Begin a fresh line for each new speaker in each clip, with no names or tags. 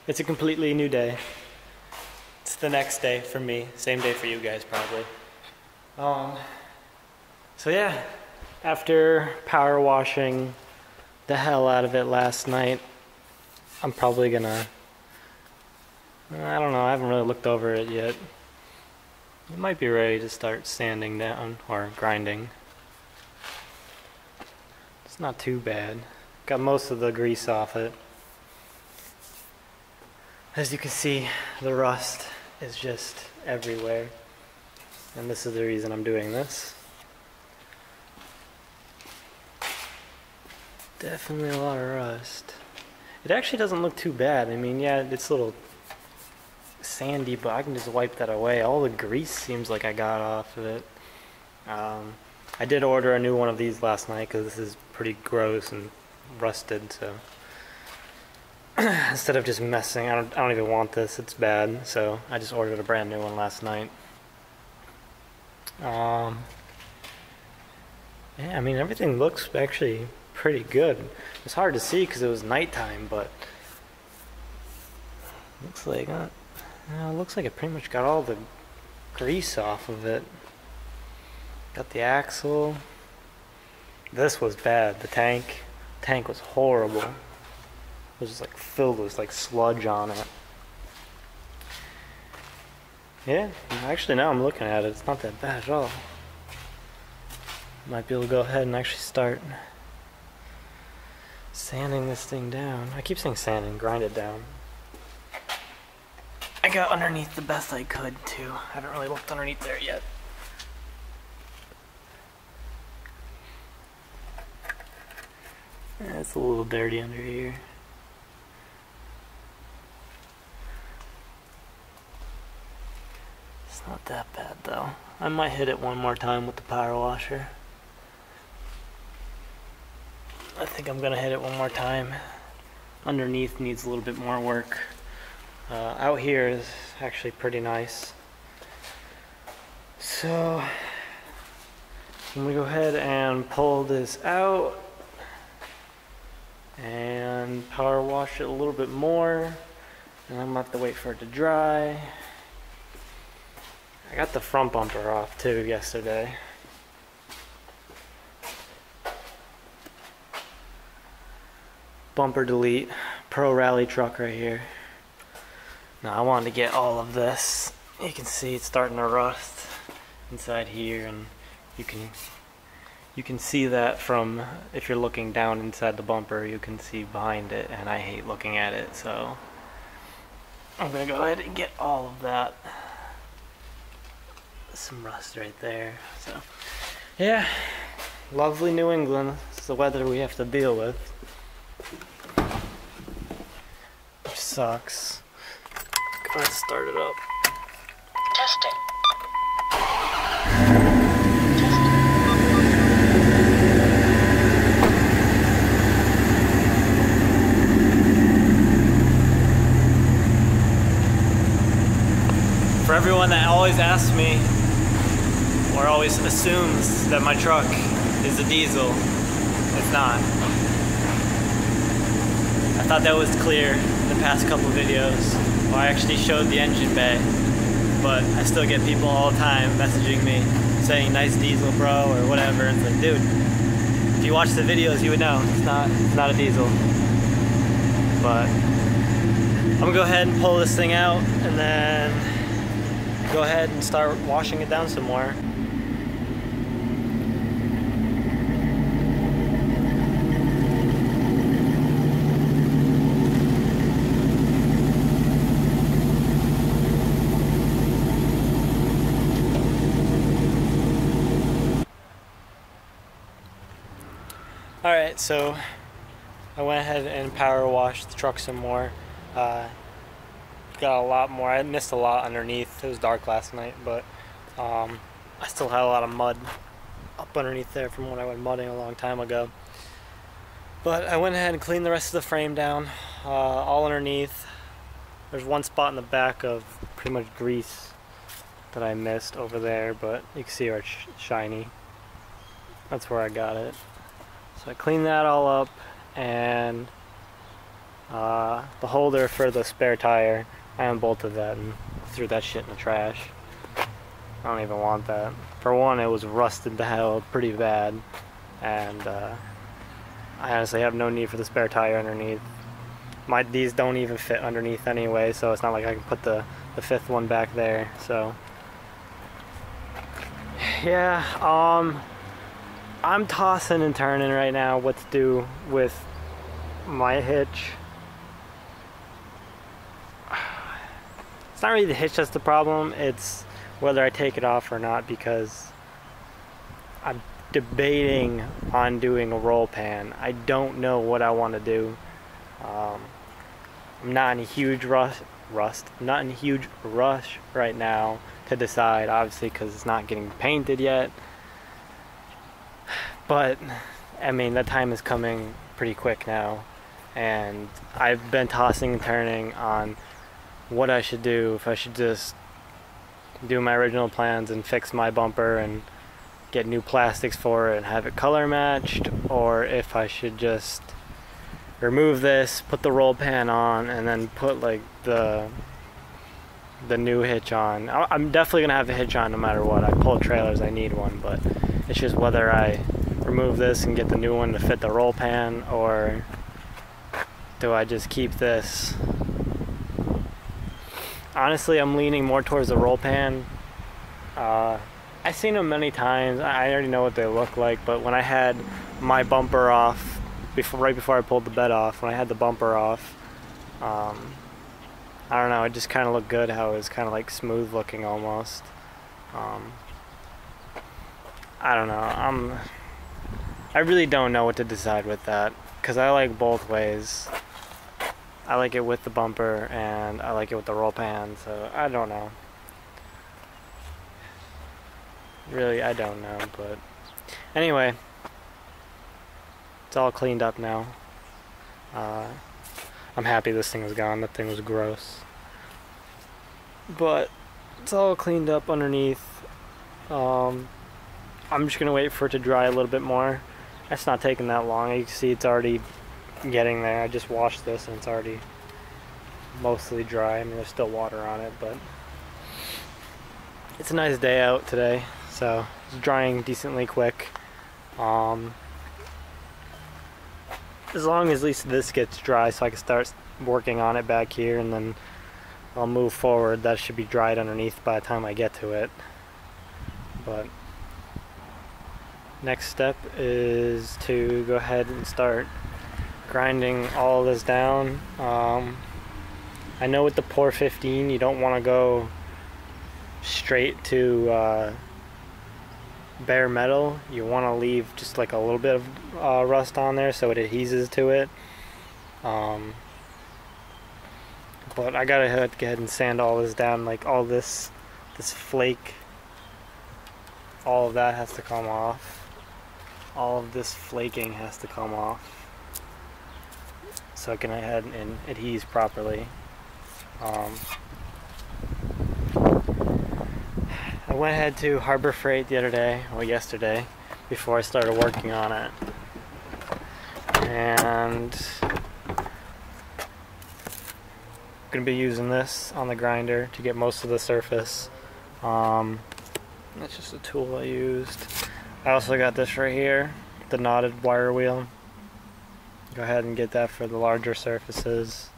It's a completely new day. It's the next day for me, same day for you guys probably. So yeah, after power washing the hell out of it last night, I'm probably gonna, I don't know, I haven't really looked over it yet. It might be ready to start sanding down or grinding. It's not too bad. Got most of the grease off it. As you can see, the rust is just everywhere. And this is the reason I'm doing this. Definitely a lot of rust. It actually doesn't look too bad. I mean, yeah, it's a little sandy, but I can just wipe that away. All the grease seems like I got off of it. I did order a new one of these last night because this is pretty gross and rusted, so instead of just messing, I don't even want this, it's bad, so I just ordered a brand new one last night. Yeah, I mean, everything looks actually pretty good. It's hard to see because it was nighttime, but looks like it looks like it pretty much got all the grease off of it. Got the axle. This was bad. The tank was horrible. It was just like filled with like sludge on it. Yeah, actually now I'm looking at it, it's not that bad at all. Might be able to go ahead and actually start sanding this thing down. I keep saying sanding, grind it down. I got underneath the best I could too. I haven't really looked underneath there yet. Yeah, it's a little dirty under here. It's not that bad though. I might hit it one more time with the power washer. I think I'm gonna hit it one more time. Underneath needs a little bit more work. Out here is actually pretty nice. So I'm gonna go ahead and pull this out and power wash it a little bit more, and I'm gonna have to wait for it to dry. I got the front bumper off too yesterday. Bumper delete, pro rally truck right here. Now I wanted to get all of this. You can see it's starting to rust inside here, and you can see that from, if you're looking down inside the bumper, you can see behind it, and I hate looking at it, so I'm gonna go ahead and get all of that. Some rust right there. So yeah, lovely New England. It's the weather we have to deal with, which sucks. Go ahead and start it up.
Testing.
For everyone that always asks me, or always assumes that my truck is a diesel, it's not. I thought that was clear in the past couple of videos. Well, I actually showed the engine bay, but I still get people all the time messaging me saying nice diesel bro or whatever, and it's like, dude, if you watch the videos you would know it's not a diesel. But I'm gonna go ahead and pull this thing out and then go ahead and start washing it down some more. Alright, so I went ahead and power washed the truck some more. Got a lot more. I missed a lot underneath. It was dark last night, but I still had a lot of mud up underneath there from when I went mudding a long time ago. But I went ahead and cleaned the rest of the frame down, all underneath. There's one spot in the back of pretty much grease that I missed over there, but you can see where it's shiny. That's where I got it. So I cleaned that all up, and The holder for the spare tire, I unbolted that and threw that shit in the trash. I don't even want that. For one, it was rusted to hell pretty bad, and I honestly have no need for the spare tire underneath. These don't even fit underneath anyway, so it's not like I can put the fifth one back there. So yeah, I'm tossing and turning right now what to do with my hitch. It's not really the hitch that's the problem, it's whether I take it off or not, because I'm debating on doing a roll pan. I don't know what I want to do. I'm not in a huge rush right now to decide, obviously, because it's not getting painted yet. But I mean, that time is coming pretty quick now, and I've been tossing and turning on what I should do. If I should just do my original plans and fix my bumper and get new plastics for it and have it color matched, or if I should just remove this, put the roll pan on, and then put like the new hitch on. I'm definitely gonna have a hitch on no matter what. I pull trailers, I need one, but it's just whether I remove this and get the new one to fit the roll pan, or do I just keep this. Honestly, I'm leaning more towards the roll pan. I've seen them many times. I already know what they look like, but when I had my bumper off, right before I pulled the bed off, when I had the bumper off, I don't know, it just kind of looked good how it was kind of like smooth looking almost. I don't know, I really don't know what to decide with that, because I like both ways. I like it with the bumper and I like it with the roll pan, so I don't know. Really, I don't know, but anyway, it's all cleaned up now. I'm happy this thing is gone. That thing was gross. But it's all cleaned up underneath. I'm just gonna wait for it to dry a little bit more. It's not taking that long. You can see it's already getting there. I just washed this and it's already mostly dry. I mean, there's still water on it, but it's a nice day out today, so it's drying decently quick. As long as at least this gets dry so I can start working on it back here, and then I'll move forward. That should be dried underneath by the time I get to it. But next step is to go ahead and start grinding all this down. I know with the por 15 you don't want to go straight to bare metal. You want to leave just like a little bit of rust on there so it adheses to it. But I gotta go ahead and sand all this down, like all this flake, all of that has to come off. All of this flaking has to come off so I can go ahead and adhese properly. I went ahead to Harbor Freight the other day, well yesterday, before I started working on it, and I'm going to be using this on the grinder to get most of the surface. That's just a tool I used. I also got this right here, the knotted wire wheel. Go ahead and get that for the larger surfaces.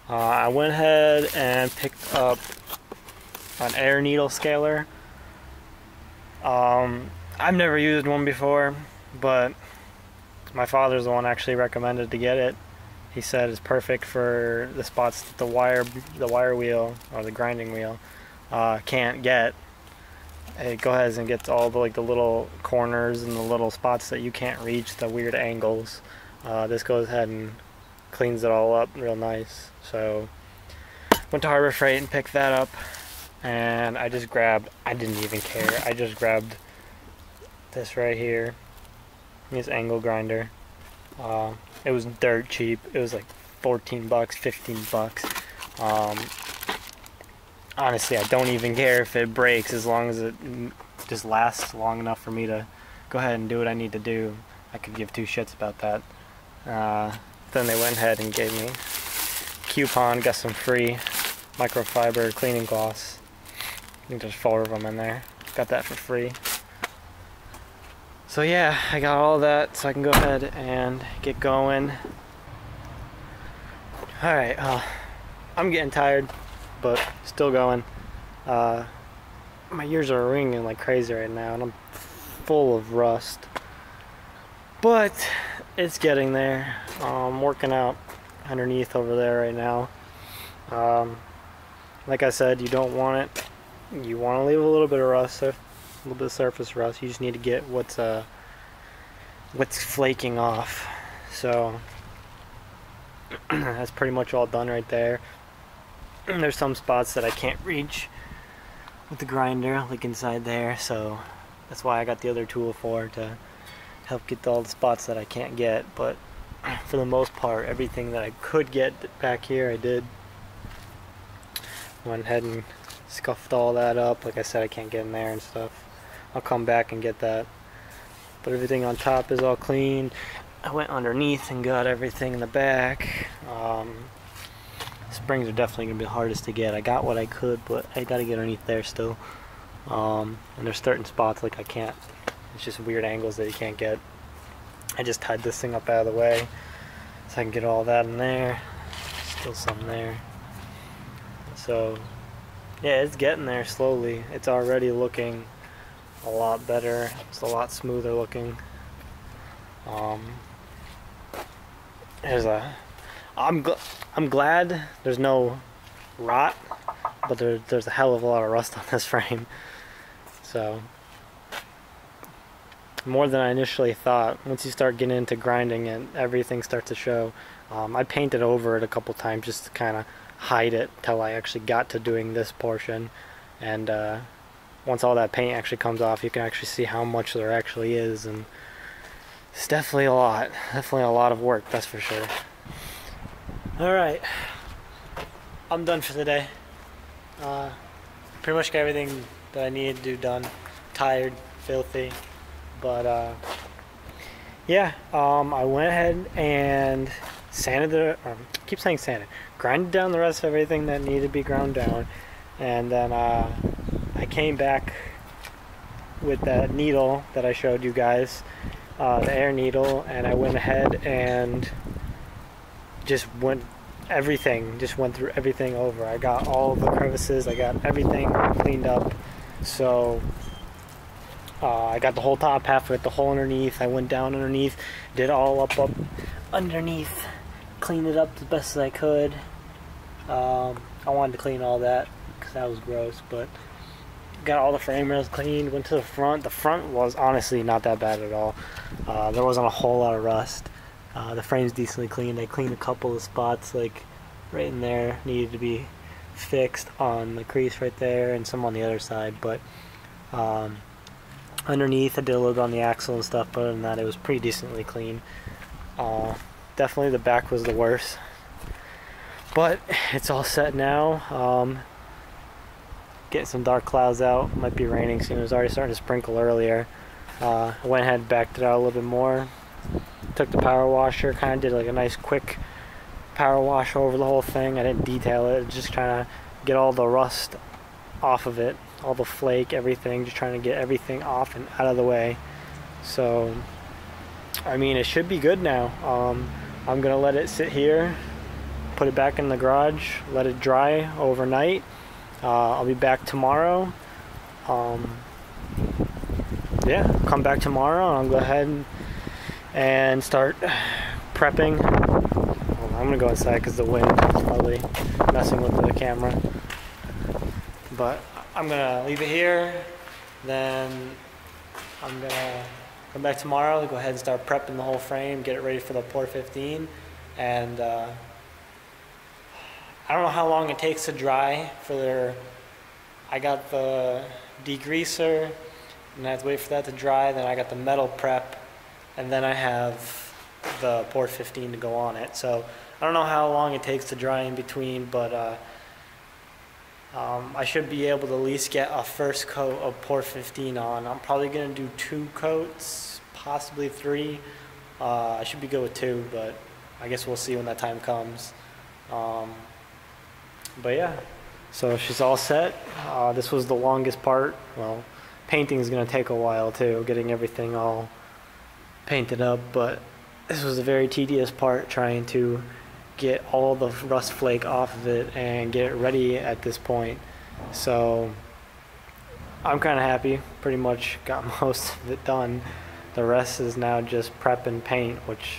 I went ahead and picked up an air needle scaler. I've never used one before, but my father's the one actually recommended to get it. He said it's perfect for the spots that the wire wheel or the grinding wheel can't get. It goes ahead and gets all the the little corners and the little spots that you can't reach, the weird angles. This goes ahead and cleans it all up real nice. So went to Harbor Freight and picked that up, and I didn't even care, I just grabbed this right here, this angle grinder. It was dirt cheap. It was like 14 bucks, 15 bucks. Honestly, I don't even care if it breaks as long as it just lasts long enough for me to go ahead and do what I need to do. I could give two shits about that. Then they went ahead and gave me coupon, got some free microfiber cleaning cloths. I think there's 4 of them in there. Got that for free. So yeah, I got all that, so I can go ahead and get going. Alright, I'm getting tired, but still going. My ears are ringing like crazy right now, and I'm full of rust. But it's getting there. I'm working out underneath over there right now. Like I said, you don't want it. You want to leave a little bit of rust, a little bit of surface rust. You just need to get what's flaking off. So that's pretty much all done right there. And there's some spots that I can't reach with the grinder, like inside there. So that's why I got the other tool for, to help get all the spots that I can't get. But for the most part, everything that I could get back here, I did. Went ahead and scuffed all that up. Like I said, I can't get in there and stuff. I'll come back and get that. But everything on top is all clean. I went underneath and got everything in the back. Springs are definitely going to be the hardest to get. I got what I could, but I got to get underneath there still. And there's certain spots like I can't. It's just weird angles that you can't get. I just tied this thing up out of the way so I can get all that in there. Still some there. So yeah, it's getting there slowly. It's already looking a lot better. It's a lot smoother looking. I'm glad there's no rot, but there's a hell of a lot of rust on this frame. So more than I initially thought. Once you start getting into grinding it, everything starts to show. I painted over it a couple times just to kind of hide it till I actually got to doing this portion. And once all that paint actually comes off, you can actually see how much there actually is. And it's definitely a lot. Definitely a lot of work, that's for sure. Alright, I'm done for the day. Pretty much got everything that I needed to do done. Tired, filthy, but yeah, I went ahead and sanded keep saying sanded, grinded down the rest of everything that needed to be ground down, and then I came back with that needle that I showed you guys, the air needle, and I went ahead and just went through everything over. I got all the crevices, I got everything cleaned up. So I got the whole top half of it, the whole underneath. I went down underneath, did all up underneath, cleaned it up as best as I could. I wanted to clean all that because that was gross, but got all the frame rails cleaned, went to the front. The front was honestly not that bad at all. There wasn't a whole lot of rust. The frame's decently cleaned. I cleaned a couple of spots, like right in there, needed to be fixed on the crease right there, and some on the other side. But underneath, I did a little bit on the axle and stuff, but other than that, it was pretty decently clean. Definitely the back was the worst, but it's all set now. Getting some dark clouds out. Might be raining soon. It was already starting to sprinkle earlier. I went ahead and backed it out a little bit more. Took the power washer, kind of did like a nice quick power wash over the whole thing. I didn't detail it, just trying to get all the rust off of it, all the flake, everything, just trying to get everything off and out of the way. So I mean, it should be good now. I'm gonna let it sit here, put it back in the garage, let it dry overnight. I'll be back tomorrow. Yeah, come back tomorrow and I'll go ahead and start prepping. I'm gonna go inside because the wind is probably messing with the camera. But I'm gonna leave it here. Then I'm gonna come back tomorrow, go ahead and start prepping the whole frame, get it ready for the por 15. And I don't know how long it takes to dry for I got the degreaser, and I have to wait for that to dry. Then I got the metal prep, and then I have the por 15 to go on it. So I don't know how long it takes to dry in between, but I should be able to at least get a first coat of por 15 on. I'm probably going to do 2 coats, possibly 3. I should be good with 2, but I guess we'll see when that time comes. But yeah, so she's all set. This was the longest part. Well, painting is going to take a while too, getting everything all painted up, but this was a very tedious part, trying to get all the rust flake off of it and get it ready at this point. So I'm kind of happy. Pretty much got most of it done. The rest is now just prep and paint, which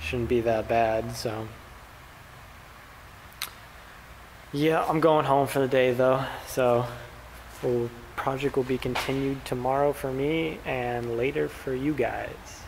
shouldn't be that bad. So yeah, I'm going home for the day though. So project will be continued tomorrow for me and later for you guys.